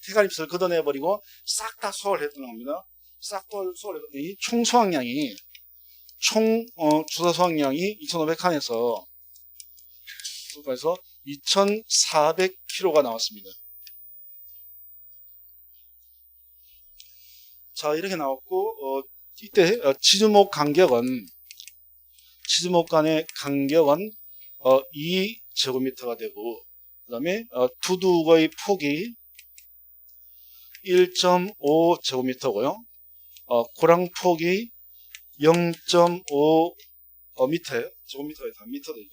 태갈입스를 걷어내버리고 싹 다 수확을 했던 겁니다. 싹 다 수확을 했더니 총 수확량이, 주사 수확량이 2,500칸에서 2,400kg가 나왔습니다. 자, 이렇게 나왔고, 이때 지주목 간격은, 지주목 간의 간격은 2제곱미터가 되고, 그 다음에 두둑의 폭이 1.5제곱미터고요. 고랑 폭이 0.5m예요. 제곱미터가 다 미터 되죠.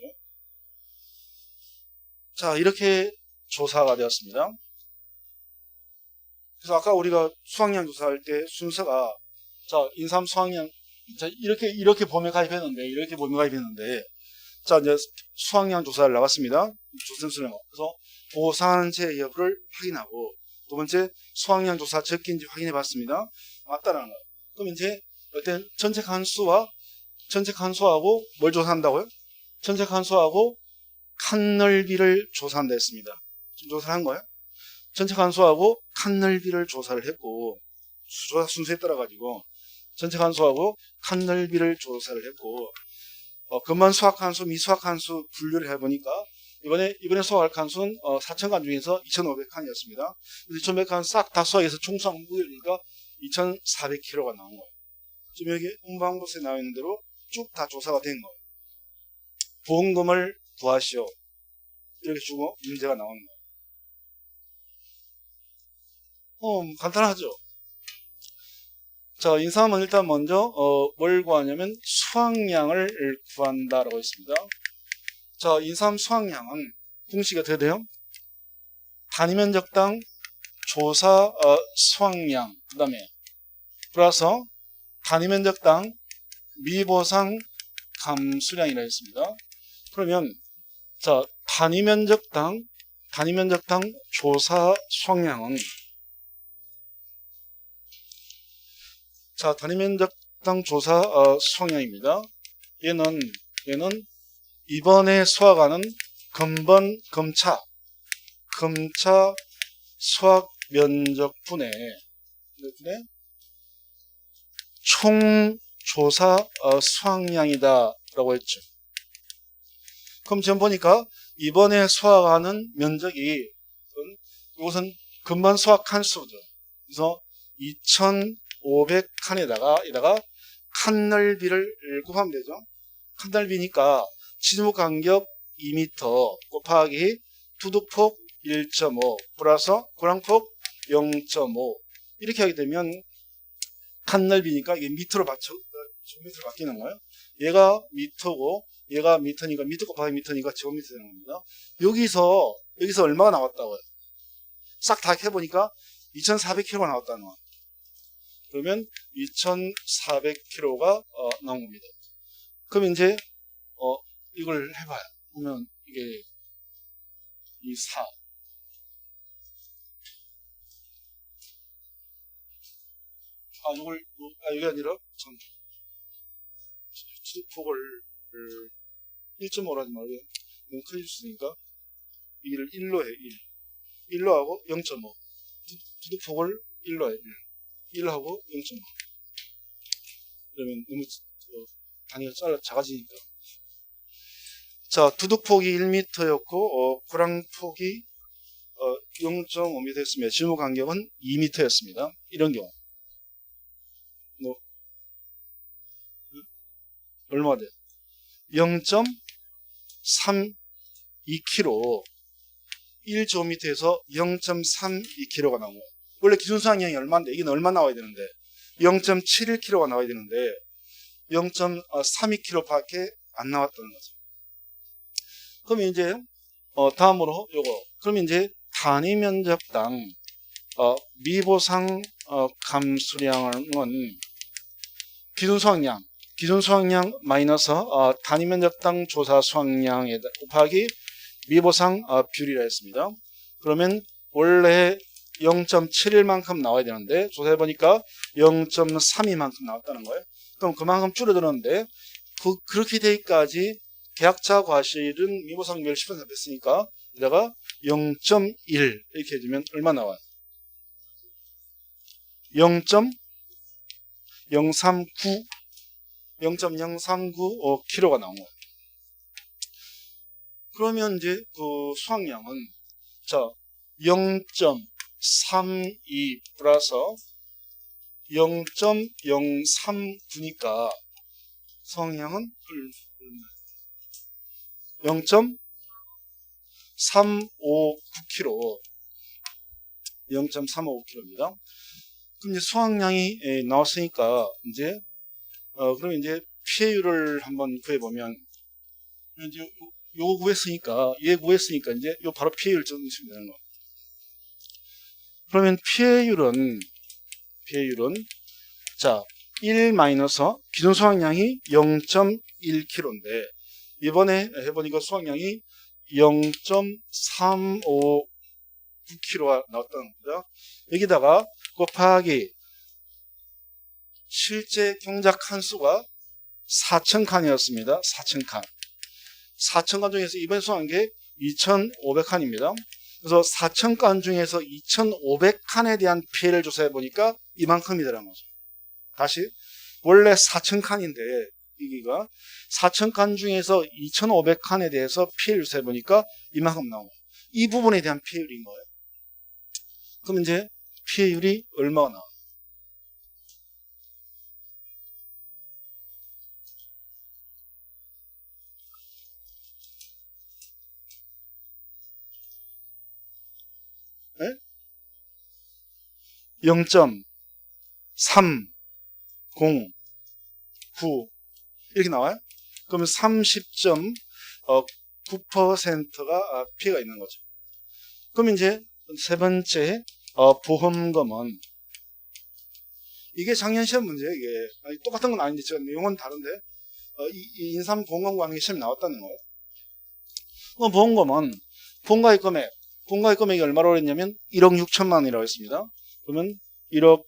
자, 이렇게 조사가 되었습니다. 그래서 아까 우리가 수확량 조사할 때 순서가, 자, 인삼 수확량, 자, 이렇게 보험에 가입했는데, 자, 이제 수확량 조사를 나갔습니다. 조선수령. 그래서 보상세 여부를 확인하고, 두 번째, 수확량 조사 적기인지 확인해 봤습니다. 맞다라는 거예요. 그럼 이제, 어떤 전체 칸수하고 뭘 조사한다고요? 전체 칸수하고 칸 넓이를 조사한다 했습니다. 지금 조사를 한 거예요? 전체 칸수하고 칸 넓이를 조사를 했고, 조사 순서에 따라 가지고 전체 칸수하고 칸 넓이를 조사를 했고, 금만 수확 칸수, 미수확 칸수 분류를 해보니까 이번에 수확할 칸수는 4,000칸 중에서 2,500칸이었습니다. 2,500칸 싹 다 수확해서 총 수확 무게니까 2,400kg가 나온 거예요. 지금 여기 운방부서에 나와 있는 대로 쭉 다 조사가 된 거예요. 보험금을 부하시오. 이렇게 주고 문제가 나오는 거예요. 간단하죠. 자, 인삼은 일단 먼저 뭘 구하냐면 수확량을 구한다라고 했습니다. 자, 인삼 수확량은 공식이 어떻게 돼요? 단위 면적당 조사 수확량, 그 다음에 플러스 단위 면적당 미보상 감수량이라 했습니다. 그러면 자, 단위 면적당 조사 수확량은, 자, 단위 면적당 조사 수확량입니다. 얘는 이번에 수확하는 금차 수확 면적분의 총 조사 수확량이다 라고 했죠. 그럼 지금 보니까 이번에 수확하는 면적이, 이것은 금반 수확 칸수죠. 그래서 2,500칸에다가 칸 넓이를 곱하면 되죠. 칸 넓이니까 지주목 간격 2m 곱하기 두둑폭 1.5 플러스 고랑폭 0.5 이렇게 하게 되면 칸 넓이니까 이게 미터로 바뀌는 거예요. 얘가 미터고 얘가 미터니까 미터 곱하기 미터니까 제곱미터 되는 겁니다. 여기서 얼마가 나왔다고요? 싹 다 해보니까 2,400kg가 나왔다는 거예요. 그러면 2,400kg가 나온 겁니다. 그럼 이제 이걸 해봐요. 보면 이게 이 4 이게 아니라, 참, 투두폭을 1.5로 하지 말고, 너무 커질 수 있으니까, 이를 1로 해, 1. 1로 하고 0.5. 투두폭을 1로 해, 1. 1하고 0.5. 그러면 너무, 단위가 작아지니까. 자, 두둑폭이 1m였고, 고랑폭이 0.5m였으며, 지무 간격은 2m였습니다. 이런 경우. 뭐, 얼마 돼요? 0.32kg, 1제곱미터에서 0.32kg가 나온 거예요. 원래 기준 수확량이 얼마인데, 이게 얼마 나와야 되는데, 0.71kg가 나와야 되는데, 0.32kg 밖에 안 나왔다는 거죠. 그럼 이제, 다음으로 요거. 그럼 이제, 단위 면적당, 미보상, 감수량은, 기준 수확량 마이너스, 단위 면적당 조사 수확량에 곱하기 미보상, 비율이라 했습니다. 그러면, 원래 0.71만큼 나와야 되는데, 조사해보니까 0.32만큼 나왔다는 거예요. 그럼 그만큼 줄어들었는데, 그렇게 되기까지 계약자 과실은 미보상 비율 10% 됐으니까, 여기다가 0.1 이렇게 해주면 얼마 나와요? 0.039kg가 나온 거예요. 그러면 이제 그 수확량은, 자, 0.32 플러스 0.039니까 수확량은 0.359kg. 0.359kg입니다. 그럼 이제 수확량이 나왔으니까, 이제, 그럼 이제 피해율을 한번 구해보면, 이제 요거 구했으니까, 얘 구했으니까, 이제 요 바로 피해율 적으시면 되는 거예요. 그러면 피해율은, 자, 1 마이너스 기존 수확량이 0.1kg인데, 이번에 해보니까 수확량이 0.359kg가 나왔다는 거죠. 여기다가 곱하기 실제 경작 칸수가 4,000칸이었습니다. 4,000칸. 4,000칸 중에서 이번에 수확한 게 2,500칸입니다. 그래서 4,000칸 중에서 2,500칸에 대한 피해를 조사해 보니까 이만큼이더라는 거죠. 다시, 원래 4,000칸인데, 여기가 4,000칸 중에서 2,500칸에 대해서 피해를 조사해 보니까 이만큼 나온 거예요. 이 부분에 대한 피해율인 거예요. 그럼 이제 피해율이 얼마가 나와요? 네? 0.309 이렇게 나와요. 그러면 30.9%가 피해가 있는 거죠. 그럼 이제 세 번째 보험금은, 이게 작년 시험 문제예요. 이게 똑같은 건 아닌데 제가 내용은 다른데 이 인삼공원관계 시험이 나왔다는 거예요. 그럼 보험금은 본가입 금액이 얼마라고 했냐면 1억 6천만 원이라고 했습니다. 그러면 1억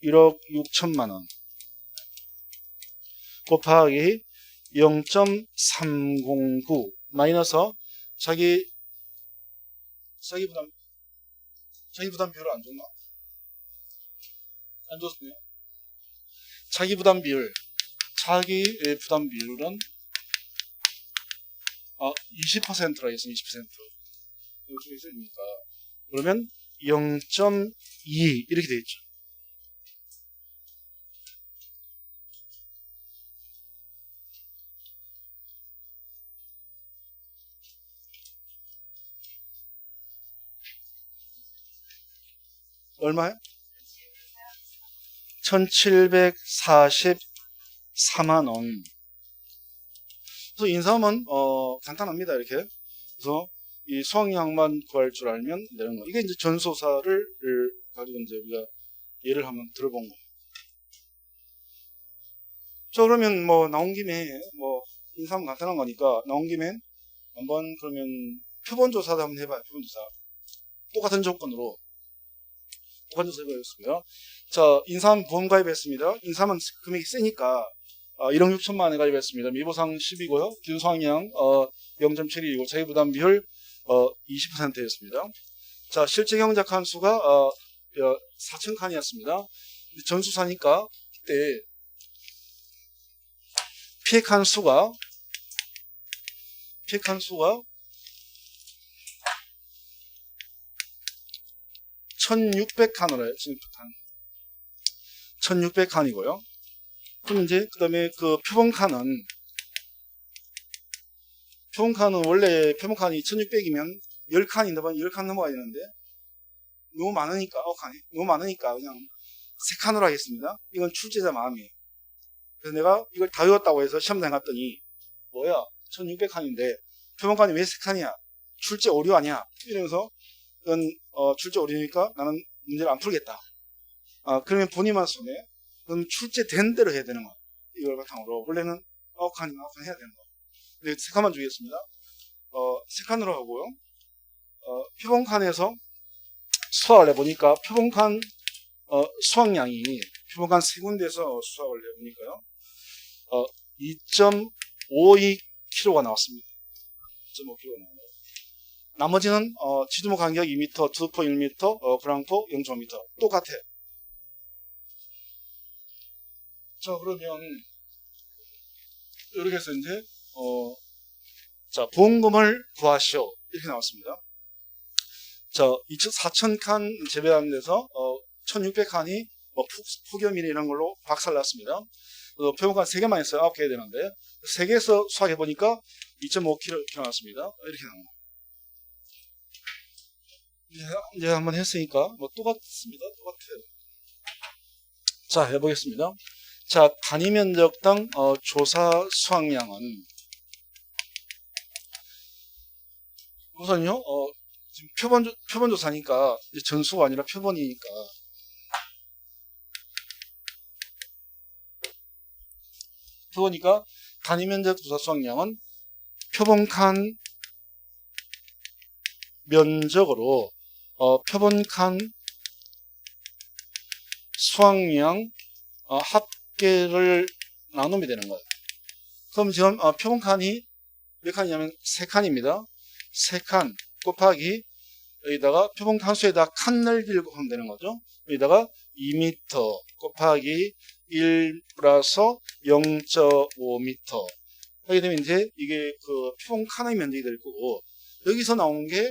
6천만 원 곱하기 0.309 마이너스 자기 부담 비율을 안 줬나? 안 줬네요. 자기 부담 비율은 20%라 했으면 20%. 이쪽에 있으니까. 그러면 0.2 이렇게 되어 있죠. 얼마요? 1,744만 원. 그래서 인삼은 간단합니다. 이렇게. 그래서 이 수확량만 구할 줄 알면 되는 거. 이게 이제 전소사를 가지고 이제 우리가 예를 한번 들어본 거예요. 자, 그러면 뭐 나온 김에 뭐 인삼은 간단한 거니까 나온 김에 한번 그러면 표본조사도 한번 해봐요. 표본조사. 똑같은 조건으로 보관조사 해보겠습니다. 자, 인삼 보험 가입했습니다. 인삼은 금액이 세니까 1억 6천만 원에 가입했습니다. 미보상 10이고요. 기준상향 0.7이고 자기부담 비율 20%였습니다. 자, 실제 경작 칸수가 4,000칸이었습니다. 전수사니까 그때 피해 칸수가 1,600칸으로 해요. 1,600칸이고요. 그럼 이제 그다음에 그 표본칸은 원래 표본칸이 1,600이면 10칸이 10칸 넘어가야 되는데 너무 많으니까 그냥 3칸으로 하겠습니다. 이건 출제자 마음이에요. 그래서 내가 이걸 다 외웠다고 해서 시험장 갔더니 뭐야 1,600칸인데 표본칸이 왜 3칸이야? 출제 오류 아니야? 이러면서 이건 출제 오류니까 나는 문제를 안 풀겠다. 그러면 본인만 손해. 그럼 출제된 대로 해야 되는 거야. 이걸 바탕으로 원래는 9칸 해야 되는 거야. 근데 3칸만 주겠습니다. 3칸으로 하고요. 표본칸에서 수학을 해보니까 표본칸 수학량이 표본칸 3군데에서 수학을 해보니까요. 2.52kg가 나왔습니다. 2.5kg 나와요. 나머지는 지두모 간격 2m, 두포 1m, 브랑포 0.5m 똑같아. 자, 그러면 이렇게 해서 이제 자, 보험금을 구하시오 이렇게 나왔습니다. 자, 4,000칸 재배하는 데서 1,600칸이 폭염이나 이런 걸로 박살났습니다. 표본칸 3개만 있어요. 9개 해야 되는데 3개에서 수학해보니까 2.5kg 나왔습니다. 이렇게 나옵니다. 이제 한번 했으니까 똑같습니다. 똑같아요. 자, 해보겠습니다. 자, 단위 면적당 조사 수확량은 우선요. 지금 표본 조사니까 이제 전수가 아니라 표본이니까 단위 면적 조사 수확량은 표본칸 면적으로 표본칸 수확량 합계를 나누면 되는 거예요. 그럼 지금 표본칸이 몇 칸이냐면 3칸입니다. 3칸 곱하기 여기다가 표본칸수에다 칸을 비교하면 되는 거죠. 여기다가 2m 곱하기 1 플러스 0.5m 하게 되면 이제 이게 그 표본칸의 면적이 될 거고 여기서 나오는 게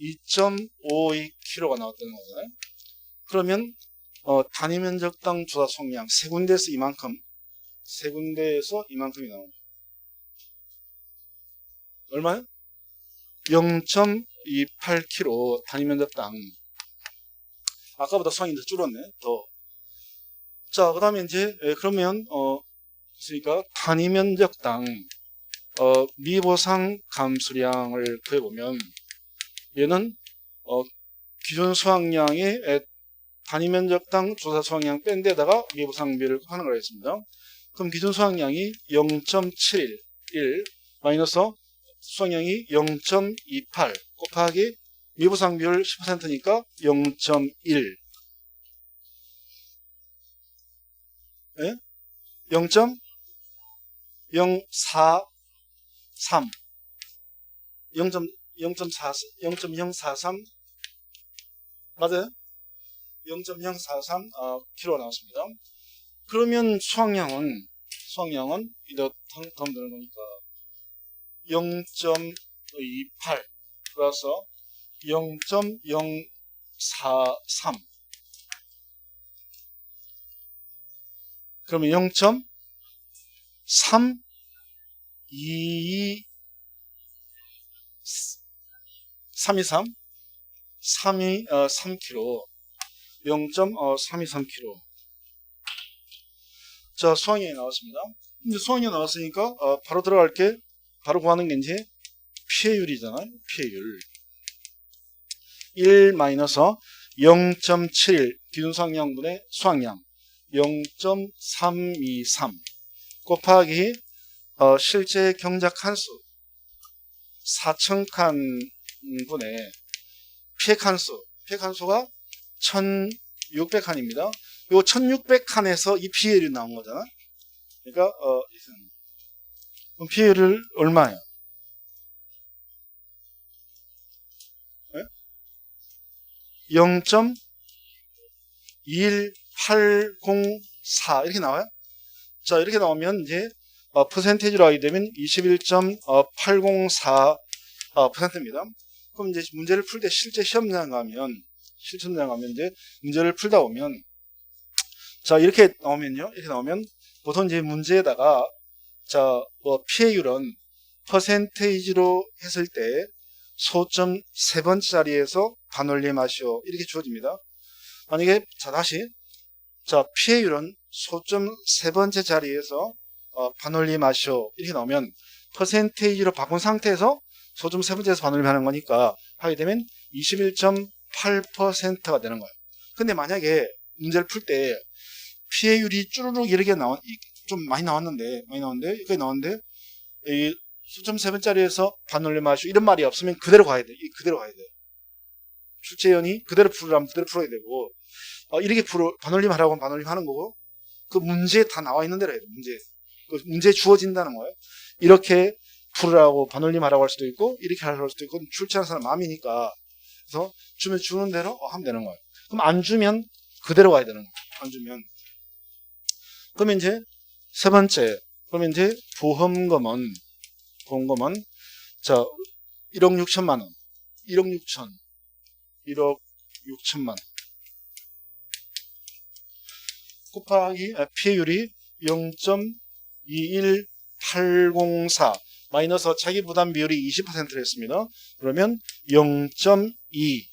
2.52kg가 나왔다는 거잖아요. 그러면 단위 면적당 조사 수확량 3군데에서 이만큼이 나옵니다. 얼마요? 0.28kg 단위 면적당. 아까보다 수확이 더 줄었네. 더. 자, 그 다음에 이제 그러면 그러니까 단위 면적당 미보상 감수량을 구해보면 얘는 기존 수확량의 단위 면적당 조사 수확량 뺀 데다가 미보상비를 하는 걸 했습니다. 그럼 기존 수확량이 0.71 마이너스 수확량이 0.28 곱하기 미보상 비율 10%니까 0.1 예? 0.043 0.043 맞아요? 0.043 kg가 나왔습니다. 그러면 수확량은 이거 다음 되는 거니까 0.28 플러스 0.043 그러면 0.323 3kg 0.323kg 자 수확량이 나왔습니다. 이제 수확량이 나왔으니까 바로 들어갈게 바로 구하는 게 이제 피해율이잖아요. 피해율 1 마이너스 0.71 기준 수확량분의 수확량 0.323 곱하기 실제 경작 칸수 4,000칸 분의 피해 칸수가 1600칸입니다. 요 1600칸에서 이 비율이 나온 거잖아. 그러니까 그럼 비율을 얼마예요? 네? 0.21804 이렇게 나와요. 자, 이렇게 나오면 이제 퍼센테이지로 하게 되면 21.804%입니다. 그럼 이제 문제를 풀 때 실제 시험장 가면 이제 문제를 풀다 보면 자, 이렇게 나오면요. 이렇게 나오면 보통 이제 문제에다가 자, 피해율은 퍼센테이지로 했을 때 소점 세 번째 자리에서 반올림하시오. 이렇게 주어집니다. 만약에 자, 다시 자, 피해율은 소점 세 번째 자리에서 반올림하시오. 이렇게 나오면 퍼센테이지로 바꾼 상태에서 소점 세 번째에서 반올림하는 거니까 하게 되면 21.8%가 되는 거예요. 근데 만약에 문제를 풀 때 피해율이 쭈르륵 이렇게 좀 많이 나왔는데 여기까지 나왔는데 이 소점 세 번째에서 반올림하시오 이런 말이 없으면 그대로 가야 돼. 그대로 가야 돼. 출제위원이 그대로 풀으라면 그대로 풀어야 되고 이렇게 반올림하라고 하면 반올림하는 거고 그 문제에 다 나와 있는 대로 해야 돼. 문제에 주어진다는 거예요. 이렇게 풀으라고 반올림하라고 할 수도 있고 이렇게 하라고 할 수도 있고 출제하는 사람 마음이니까 그래서 주는 대로 하면 되는 거예요. 그럼 안 주면 그대로 가야 되는 거예요. 안 주면 그러면 이제 세 번째 그러면 이제 보험금은 자 1억 6천만 원 1억 6천만 원 곱하기 피해율이 0.21804 마이너스 자기 부담 비율이 20%를 했습니다. 그러면 0.2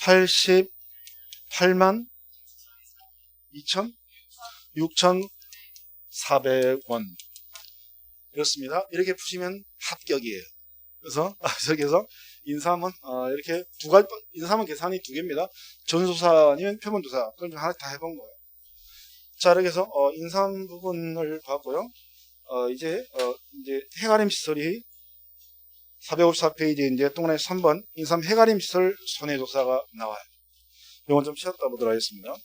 288만 6,400원 이렇습니다. 이렇게 푸시면 합격이에요. 그래서 저기서 인삼은 이렇게 두 가지 인삼은 계산이 두 개입니다. 전수사 아니면 표본조사 그걸 좀 하나 다 해본 거예요. 자 이렇게 해서 인삼 부분을 봤고요. 이제 해가림 시설이 454페이지에 이제 동그라미 3번 인삼 해가림 시설 손해조사가 나와요. 이건 좀 쉬었다 보도록 하겠습니다.